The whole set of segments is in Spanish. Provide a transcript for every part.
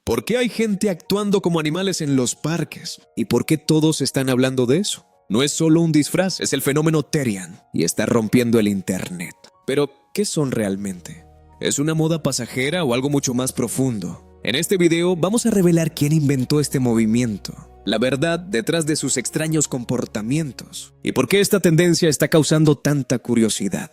¿Por qué hay gente actuando como animales en los parques? ¿Y por qué todos están hablando de eso? No es solo un disfraz, es el fenómeno Therian y está rompiendo el internet. Pero, ¿qué son realmente? ¿Es una moda pasajera o algo mucho más profundo? En este video vamos a revelar quién inventó este movimiento, la verdad detrás de sus extraños comportamientos y por qué esta tendencia está causando tanta curiosidad.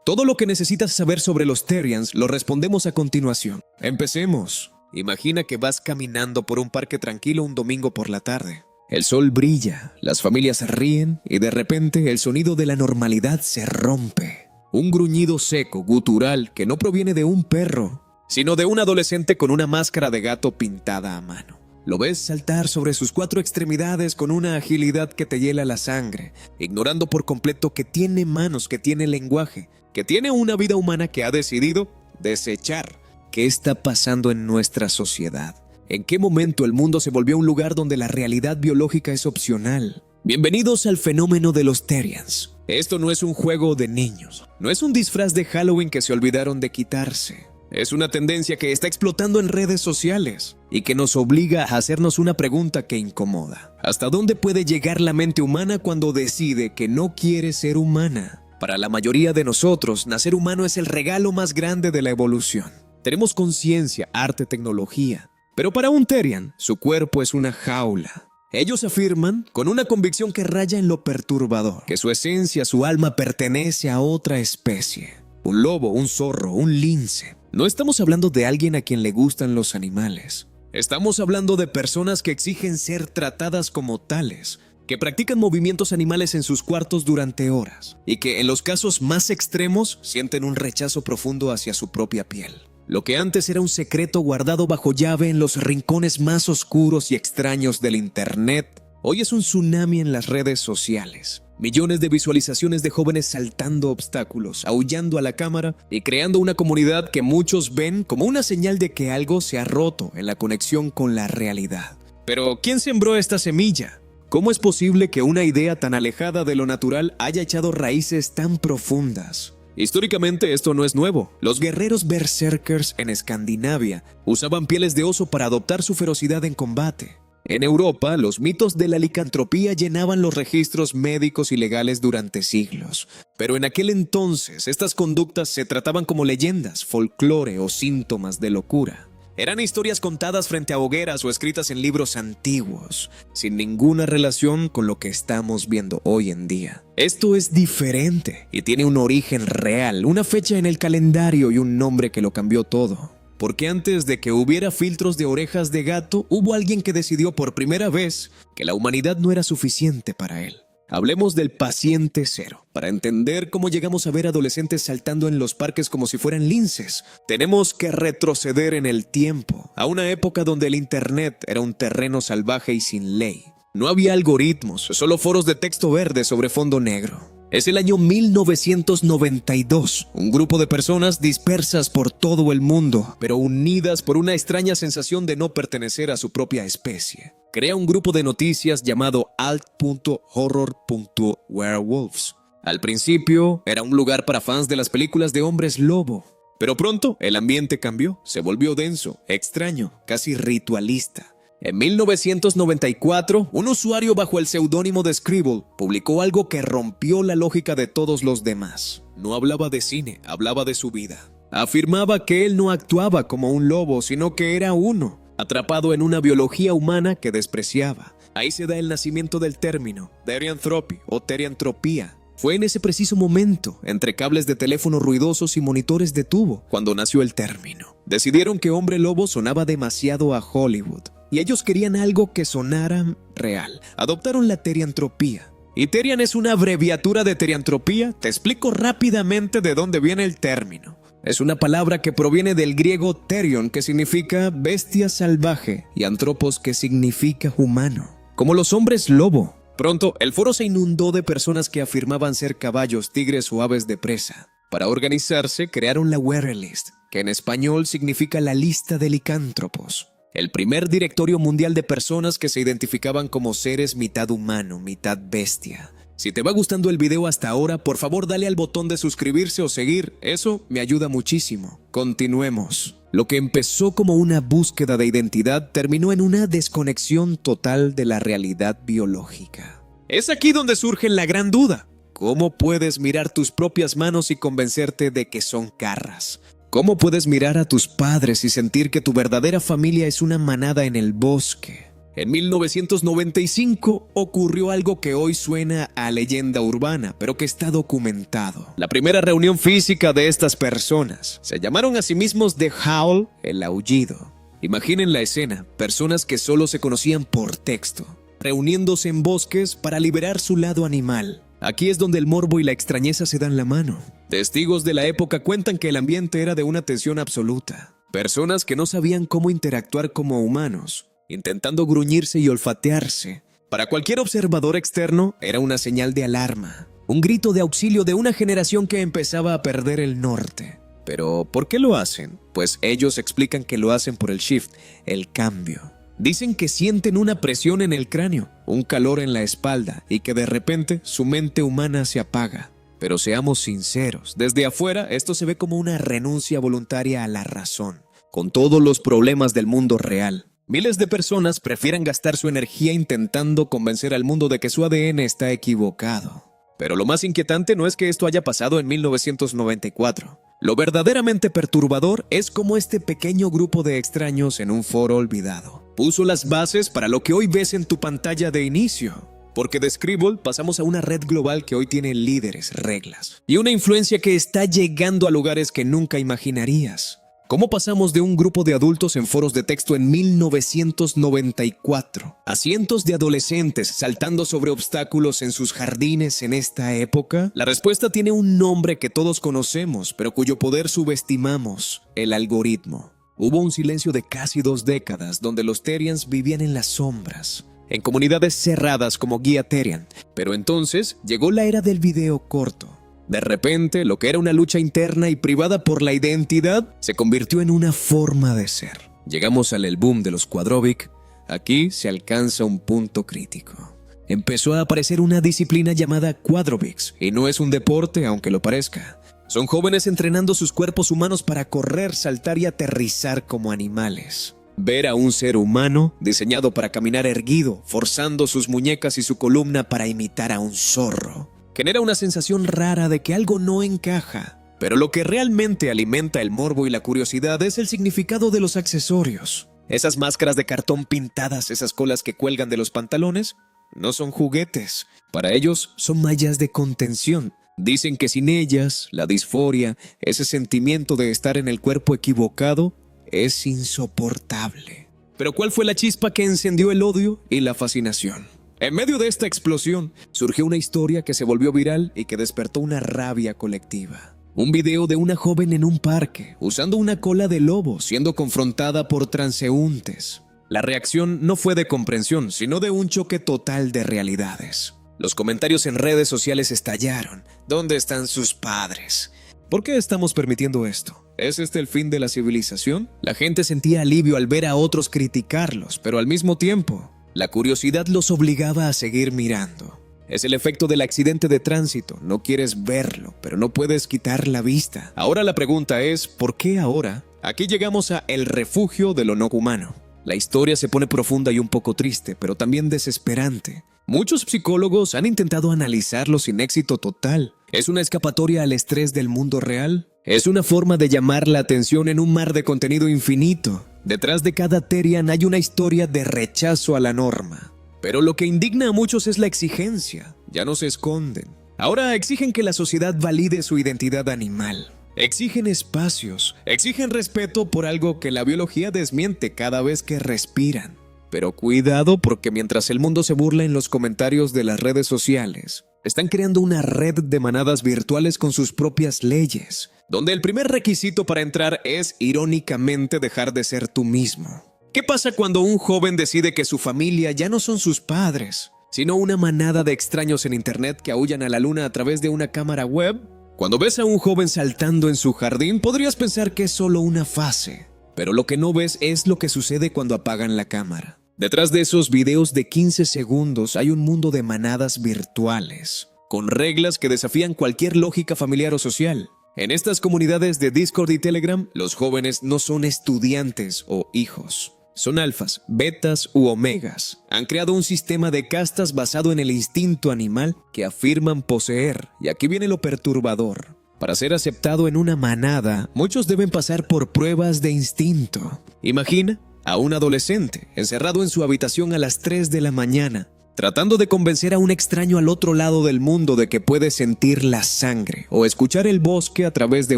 Todo lo que necesitas saber sobre los Therians lo respondemos a continuación. Empecemos. Imagina que vas caminando por un parque tranquilo un domingo por la tarde. El sol brilla, las familias ríen y de repente el sonido de la normalidad se rompe. Un gruñido seco, gutural, que no proviene de un perro, sino de un adolescente con una máscara de gato pintada a mano. Lo ves saltar sobre sus 4 extremidades con una agilidad que te hiela la sangre, ignorando por completo que tiene manos, que tiene lenguaje, que tiene una vida humana que ha decidido desechar. ¿Qué está pasando en nuestra sociedad? ¿En qué momento el mundo se volvió un lugar donde la realidad biológica es opcional? Bienvenidos al fenómeno de los Therians. Esto no es un juego de niños, no es un disfraz de Halloween que se olvidaron de quitarse. Es una tendencia que está explotando en redes sociales y que nos obliga a hacernos una pregunta que incomoda. ¿Hasta dónde puede llegar la mente humana cuando decide que no quiere ser humana? Para la mayoría de nosotros, nacer humano es el regalo más grande de la evolución. Tenemos conciencia, arte, tecnología. Pero para un Therian, su cuerpo es una jaula. Ellos afirman, con una convicción que raya en lo perturbador, que su esencia, su alma pertenece a otra especie. Un lobo, un zorro, un lince. No estamos hablando de alguien a quien le gustan los animales. Estamos hablando de personas que exigen ser tratadas como tales, que practican movimientos animales en sus cuartos durante horas, y que en los casos más extremos sienten un rechazo profundo hacia su propia piel. Lo que antes era un secreto guardado bajo llave en los rincones más oscuros y extraños del internet, hoy es un tsunami en las redes sociales. Millones de visualizaciones de jóvenes saltando obstáculos, aullando a la cámara y creando una comunidad que muchos ven como una señal de que algo se ha roto en la conexión con la realidad. Pero, ¿quién sembró esta semilla? ¿Cómo es posible que una idea tan alejada de lo natural haya echado raíces tan profundas? Históricamente esto no es nuevo. Los guerreros berserkers en Escandinavia usaban pieles de oso para adoptar su ferocidad en combate. En Europa, los mitos de la licantropía llenaban los registros médicos y legales durante siglos. Pero en aquel entonces, estas conductas se trataban como leyendas, folclore o síntomas de locura. Eran historias contadas frente a hogueras o escritas en libros antiguos, sin ninguna relación con lo que estamos viendo hoy en día. Esto es diferente y tiene un origen real, una fecha en el calendario y un nombre que lo cambió todo. Porque antes de que hubiera filtros de orejas de gato, hubo alguien que decidió por primera vez que la humanidad no era suficiente para él. Hablemos del paciente cero. Para entender cómo llegamos a ver adolescentes saltando en los parques como si fueran linces, tenemos que retroceder en el tiempo, a una época donde el internet era un terreno salvaje y sin ley. No había algoritmos, solo foros de texto verde sobre fondo negro. Es el año 1992, un grupo de personas dispersas por todo el mundo, pero unidas por una extraña sensación de no pertenecer a su propia especie. Crea un grupo de noticias llamado alt.horror.werewolves. Al principio, era un lugar para fans de las películas de hombres lobo. Pero pronto, el ambiente cambió, se volvió denso, extraño, casi ritualista. En 1994, un usuario bajo el seudónimo de Scribble publicó algo que rompió la lógica de todos los demás. No hablaba de cine, hablaba de su vida. Afirmaba que él no actuaba como un lobo, sino que era uno, atrapado en una biología humana que despreciaba. Ahí se da el nacimiento del término, Therianthropy o Theriantropía. Fue en ese preciso momento, entre cables de teléfono ruidosos y monitores de tubo, cuando nació el término. Decidieron que hombre lobo sonaba demasiado a Hollywood, y ellos querían algo que sonara real. Adoptaron la Theriantropía. ¿Y Therian es una abreviatura de Theriantropía? Te explico rápidamente de dónde viene el término. Es una palabra que proviene del griego therion, que significa bestia salvaje, y antropos, que significa humano, como los hombres lobo. Pronto, el foro se inundó de personas que afirmaban ser caballos, tigres o aves de presa. Para organizarse, crearon la Werelist, que en español significa la lista de licántropos. El primer directorio mundial de personas que se identificaban como seres mitad humano, mitad bestia. Si te va gustando el video hasta ahora, por favor dale al botón de suscribirse o seguir, eso me ayuda muchísimo. Continuemos. Lo que empezó como una búsqueda de identidad terminó en una desconexión total de la realidad biológica. Es aquí donde surge la gran duda. ¿Cómo puedes mirar tus propias manos y convencerte de que son garras? ¿Cómo puedes mirar a tus padres y sentir que tu verdadera familia es una manada en el bosque? En 1995 ocurrió algo que hoy suena a leyenda urbana, pero que está documentado. La primera reunión física de estas personas. Se llamaron a sí mismos The Howl, el aullido. Imaginen la escena, personas que solo se conocían por texto, reuniéndose en bosques para liberar su lado animal. Aquí es donde el morbo y la extrañeza se dan la mano. Testigos de la época cuentan que el ambiente era de una tensión absoluta. Personas que no sabían cómo interactuar como humanos, intentando gruñirse y olfatearse. Para cualquier observador externo, era una señal de alarma, un grito de auxilio de una generación que empezaba a perder el norte. Pero, ¿por qué lo hacen? Pues ellos explican que lo hacen por el shift, el cambio. Dicen que sienten una presión en el cráneo, un calor en la espalda y que de repente su mente humana se apaga. Pero seamos sinceros, desde afuera esto se ve como una renuncia voluntaria a la razón, con todos los problemas del mundo real. Miles de personas prefieren gastar su energía intentando convencer al mundo de que su ADN está equivocado. Pero lo más inquietante no es que esto haya pasado en 1994. Lo verdaderamente perturbador es cómo este pequeño grupo de extraños en un foro olvidado puso las bases para lo que hoy ves en tu pantalla de inicio. Porque de Scribble pasamos a una red global que hoy tiene líderes, reglas y una influencia que está llegando a lugares que nunca imaginarías. ¿Cómo pasamos de un grupo de adultos en foros de texto en 1994 a cientos de adolescentes saltando sobre obstáculos en sus jardines en esta época? La respuesta tiene un nombre que todos conocemos, pero cuyo poder subestimamos: el algoritmo. Hubo un silencio de casi 2 décadas donde los Therians vivían en las sombras, en comunidades cerradas como Guía Therian, pero entonces llegó la era del video corto. De repente, lo que era una lucha interna y privada por la identidad se convirtió en una forma de ser. Llegamos al boom de los Quadrovic. Aquí se alcanza un punto crítico. Empezó a aparecer una disciplina llamada Quadrovics, y no es un deporte aunque lo parezca. Son jóvenes entrenando sus cuerpos humanos para correr, saltar y aterrizar como animales. Ver a un ser humano diseñado para caminar erguido, forzando sus muñecas y su columna para imitar a un zorro, genera una sensación rara de que algo no encaja. Pero lo que realmente alimenta el morbo y la curiosidad es el significado de los accesorios. Esas máscaras de cartón pintadas, esas colas que cuelgan de los pantalones, no son juguetes. Para ellos son mallas de contención. Dicen que sin ellas, la disforia, ese sentimiento de estar en el cuerpo equivocado, es insoportable. Pero ¿cuál fue la chispa que encendió el odio y la fascinación? En medio de esta explosión, surgió una historia que se volvió viral y que despertó una rabia colectiva. Un video de una joven en un parque, usando una cola de lobo, siendo confrontada por transeúntes. La reacción no fue de comprensión, sino de un choque total de realidades. Los comentarios en redes sociales estallaron. ¿Dónde están sus padres? ¿Por qué estamos permitiendo esto? ¿Es este el fin de la civilización? La gente sentía alivio al ver a otros criticarlos, pero al mismo tiempo, la curiosidad los obligaba a seguir mirando. Es el efecto del accidente de tránsito. No quieres verlo, pero no puedes quitar la vista. Ahora la pregunta es, ¿por qué ahora? Aquí llegamos a el refugio de lo no humano. La historia se pone profunda y un poco triste, pero también desesperante. Muchos psicólogos han intentado analizarlo sin éxito total. ¿Es una escapatoria al estrés del mundo real? ¿Es una forma de llamar la atención en un mar de contenido infinito? Detrás de cada Therian hay una historia de rechazo a la norma. Pero lo que indigna a muchos es la exigencia. Ya no se esconden. Ahora exigen que la sociedad valide su identidad animal. Exigen espacios, exigen respeto por algo que la biología desmiente cada vez que respiran. Pero cuidado, porque mientras el mundo se burla en los comentarios de las redes sociales, están creando una red de manadas virtuales con sus propias leyes, donde el primer requisito para entrar es, irónicamente, dejar de ser tú mismo. ¿Qué pasa cuando un joven decide que su familia ya no son sus padres, sino una manada de extraños en internet que aúllan a la luna a través de una cámara web? Cuando ves a un joven saltando en su jardín, podrías pensar que es solo una fase. Pero lo que no ves es lo que sucede cuando apagan la cámara. Detrás de esos videos de 15 segundos hay un mundo de manadas virtuales, con reglas que desafían cualquier lógica familiar o social. En estas comunidades de Discord y Telegram, los jóvenes no son estudiantes o hijos. Son alfas, betas u omegas. Han creado un sistema de castas basado en el instinto animal que afirman poseer. Y aquí viene lo perturbador. Para ser aceptado en una manada, muchos deben pasar por pruebas de instinto. Imagina a un adolescente encerrado en su habitación a las 3 de la mañana, tratando de convencer a un extraño al otro lado del mundo de que puede sentir la sangre o escuchar el bosque a través de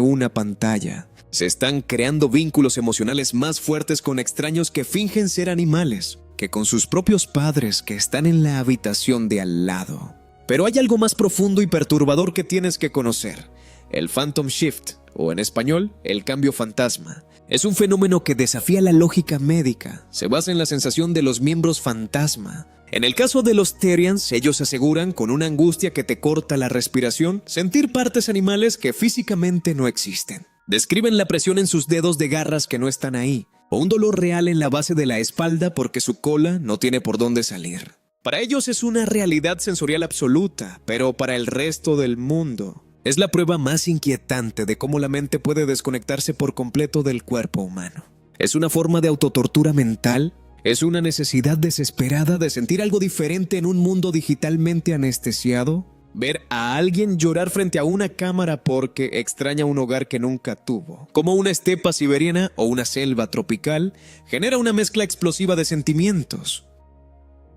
una pantalla. Se están creando vínculos emocionales más fuertes con extraños que fingen ser animales que con sus propios padres que están en la habitación de al lado. Pero hay algo más profundo y perturbador que tienes que conocer: el Phantom Shift, o en español, el cambio fantasma. Es un fenómeno que desafía la lógica médica. Se basa en la sensación de los miembros fantasma. En el caso de los Therians, ellos aseguran, con una angustia que te corta la respiración, sentir partes animales que físicamente no existen. Describen la presión en sus dedos de garras que no están ahí, o un dolor real en la base de la espalda porque su cola no tiene por dónde salir. Para ellos es una realidad sensorial absoluta, pero para el resto del mundo es la prueba más inquietante de cómo la mente puede desconectarse por completo del cuerpo humano. Es una forma de autotortura mental, es una necesidad desesperada de sentir algo diferente en un mundo digitalmente anestesiado. Ver a alguien llorar frente a una cámara porque extraña un hogar que nunca tuvo, como una estepa siberiana o una selva tropical, genera una mezcla explosiva de sentimientos.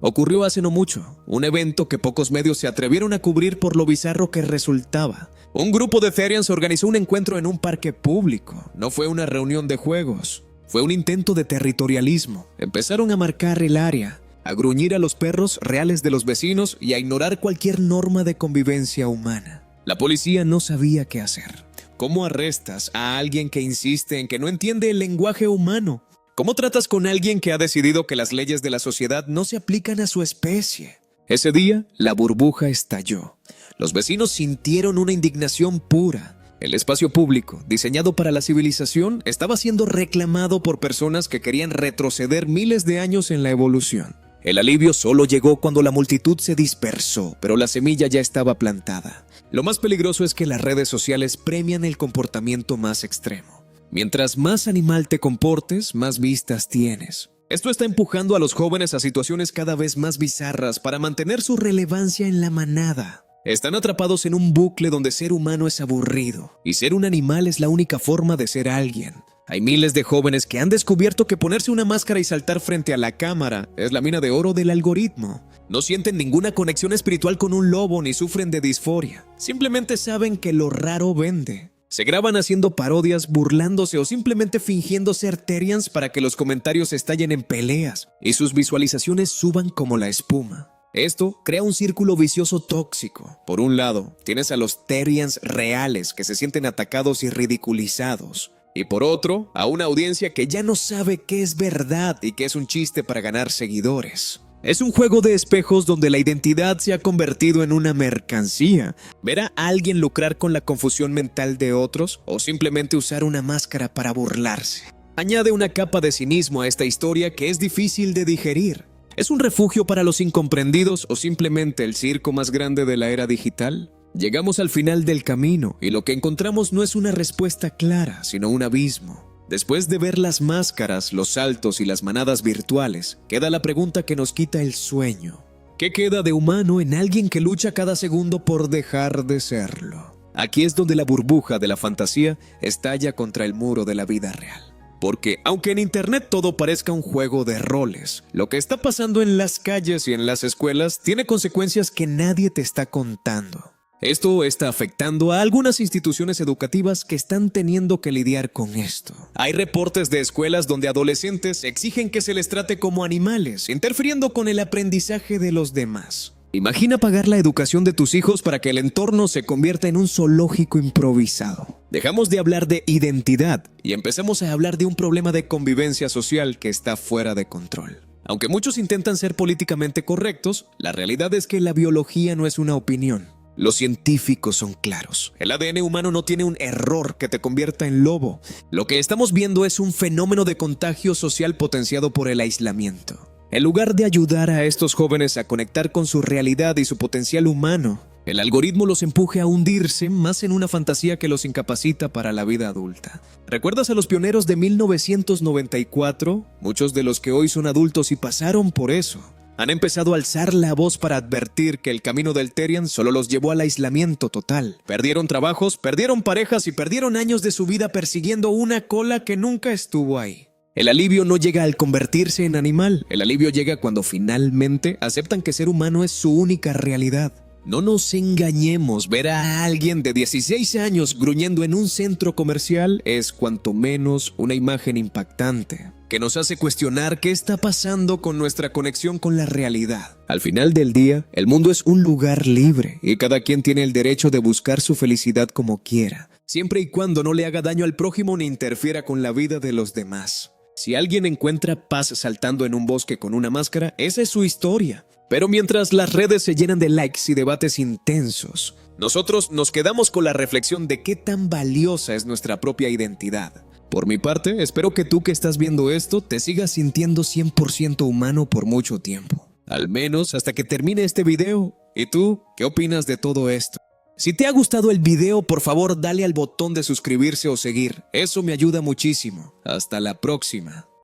Ocurrió hace no mucho, un evento que pocos medios se atrevieron a cubrir por lo bizarro que resultaba. Un grupo de Therians organizó un encuentro en un parque público. No fue una reunión de juegos, fue un intento de territorialismo. Empezaron a marcar el área, a gruñir a los perros reales de los vecinos y a ignorar cualquier norma de convivencia humana. La policía no sabía qué hacer. ¿Cómo arrestas a alguien que insiste en que no entiende el lenguaje humano? ¿Cómo tratas con alguien que ha decidido que las leyes de la sociedad no se aplican a su especie? Ese día, la burbuja estalló. Los vecinos sintieron una indignación pura. El espacio público, diseñado para la civilización, estaba siendo reclamado por personas que querían retroceder miles de años en la evolución. El alivio solo llegó cuando la multitud se dispersó, pero la semilla ya estaba plantada. Lo más peligroso es que las redes sociales premian el comportamiento más extremo. Mientras más animal te comportes, más vistas tienes. Esto está empujando a los jóvenes a situaciones cada vez más bizarras para mantener su relevancia en la manada. Están atrapados en un bucle donde ser humano es aburrido y ser un animal es la única forma de ser alguien. Hay miles de jóvenes que han descubierto que ponerse una máscara y saltar frente a la cámara es la mina de oro del algoritmo. No sienten ninguna conexión espiritual con un lobo ni sufren de disforia. Simplemente saben que lo raro vende. Se graban haciendo parodias, burlándose o simplemente fingiendo ser Therians para que los comentarios estallen en peleas y sus visualizaciones suban como la espuma. Esto crea un círculo vicioso tóxico. Por un lado, tienes a los Therians reales que se sienten atacados y ridiculizados. Y por otro, a una audiencia que ya no sabe qué es verdad y qué es un chiste para ganar seguidores. Es un juego de espejos donde la identidad se ha convertido en una mercancía. Ver a alguien lucrar con la confusión mental de otros o simplemente usar una máscara para burlarse. Añade una capa de cinismo a esta historia que es difícil de digerir. ¿Es un refugio para los incomprendidos o simplemente el circo más grande de la era digital? Llegamos al final del camino y lo que encontramos no es una respuesta clara, sino un abismo. Después de ver las máscaras, los saltos y las manadas virtuales, queda la pregunta que nos quita el sueño. ¿Qué queda de humano en alguien que lucha cada segundo por dejar de serlo? Aquí es donde la burbuja de la fantasía estalla contra el muro de la vida real. Porque, aunque en internet todo parezca un juego de roles, lo que está pasando en las calles y en las escuelas tiene consecuencias que nadie te está contando. Esto está afectando a algunas instituciones educativas que están teniendo que lidiar con esto. Hay reportes de escuelas donde adolescentes exigen que se les trate como animales, interfiriendo con el aprendizaje de los demás. Imagina pagar la educación de tus hijos para que el entorno se convierta en un zoológico improvisado. Dejamos de hablar de identidad y empezamos a hablar de un problema de convivencia social que está fuera de control. Aunque muchos intentan ser políticamente correctos, la realidad es que la biología no es una opinión. Los científicos son claros. El ADN humano no tiene un error que te convierta en lobo. Lo que estamos viendo es un fenómeno de contagio social potenciado por el aislamiento. En lugar de ayudar a estos jóvenes a conectar con su realidad y su potencial humano, el algoritmo los empuje a hundirse más en una fantasía que los incapacita para la vida adulta. ¿Recuerdas a los pioneros de 1994? Muchos de los que hoy son adultos y pasaron por eso han empezado a alzar la voz para advertir que el camino del Therian solo los llevó al aislamiento total. Perdieron trabajos, perdieron parejas y perdieron años de su vida persiguiendo una cola que nunca estuvo ahí. El alivio no llega al convertirse en animal. El alivio llega cuando finalmente aceptan que ser humano es su única realidad. No nos engañemos, ver a alguien de 16 años gruñendo en un centro comercial es cuanto menos una imagen impactante, que nos hace cuestionar qué está pasando con nuestra conexión con la realidad. Al final del día, el mundo es un lugar libre y cada quien tiene el derecho de buscar su felicidad como quiera, siempre y cuando no le haga daño al prójimo ni interfiera con la vida de los demás. Si alguien encuentra paz saltando en un bosque con una máscara, esa es su historia. Pero mientras las redes se llenan de likes y debates intensos, nosotros nos quedamos con la reflexión de qué tan valiosa es nuestra propia identidad. Por mi parte, espero que tú que estás viendo esto te sigas sintiendo 100% humano por mucho tiempo. Al menos hasta que termine este video. ¿Y tú, qué opinas de todo esto? Si te ha gustado el video, por favor dale al botón de suscribirse o seguir. Eso me ayuda muchísimo. Hasta la próxima.